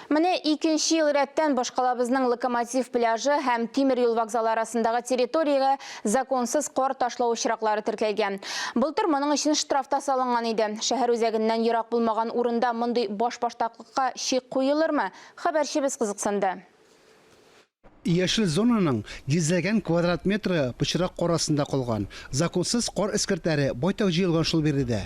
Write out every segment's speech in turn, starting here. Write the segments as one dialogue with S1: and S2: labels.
S1: Менә 2-нче ел рәттән башкалабызның Локомотив пляжы һәм Тимер юл вокзалы арасындагы территорияга законсыз кар ташлау очраклары теркәлгән. Былтыр моның өчен штраф та салынган иде. Шәһәр үзәгеннән ерак булмаган урында мондый башбаштаклыкка чик куелырмы? Хәбәрчебез кызыксынды.
S2: Яшыл зонаның йөзләгән квадрат метры пычрак карасында калган. Законсыз кар эскертләре байтак җыелган шул биредә.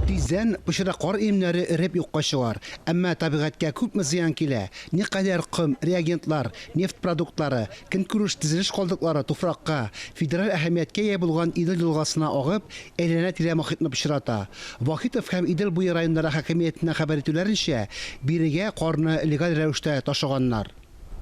S2: Тиздән пычрак кар имнәре эреп юкка чыгар. Әмма табигатькә күпме зыян килә. Никадәр ком, реагентлар, нефт продуктлары, көнкүреш тизелеш калдыклары туфракка, федераль әһәмияткә ия булган Идел елгасына агып, әйләнә-тирә мохитны пычрата. Вахитов һәм Идел буе районнары хакимиятенә хәбәр итүләренчә, бирегә карны легаль рәвештә ташыганнар.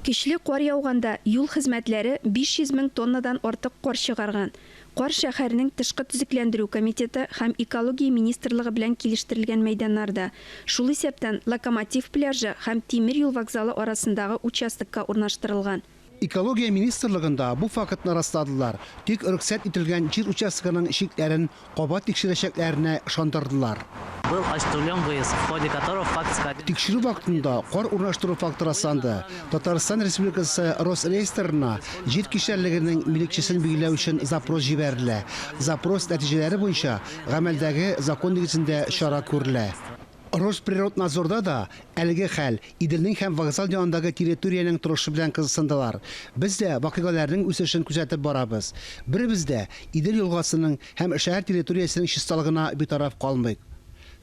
S3: Кичле кар яуганда юл хезмәтләре 500 мең тоннадан артык кар чыгарган. Кар шәһәрнең тышкы төзекләндерү комитеты һәм экология министрлыгы белән килештерелгән мәйданнарда. Шул исәптән Локомотив пляжы һәм Тимер юл вокзалы арасындагы участокка урнаштырылган.
S2: Экология министрлыгында бу фактны расладылар. Тик рөхсәт ителгән җир участкының чикләрен кабат тикшерәчәкләренә ышандырдылар.
S4: Был осуществлен выезд, в ходе которого факт складывается.
S2: Тикшерү вакытында кар урнаштыру факты расланды. Татарстан Республикасы Росреестрына җир кишәрлегенең милекчесен билгеләү өчен запрос җибәрелә. Запрос нәтиҗәләре буенча гамәлдәге закон нигезендә чара күрелә. Росприроднадзорда да әлеге хәл Иделнең һәм вокзал янындагы территорияның торышы белән кызыксындылар. Біз дә вакыйгаларның үсешен күзәтеп барабыз. Беребез дә Идел елгасының һәм шәһәр территориясенең чисталыгына битараф калмыйк.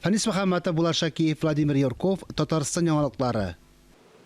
S2: Фанис Мөхәммәтов, Булат Шакиев, Владимир Юрков, Татарстан яңалыклары.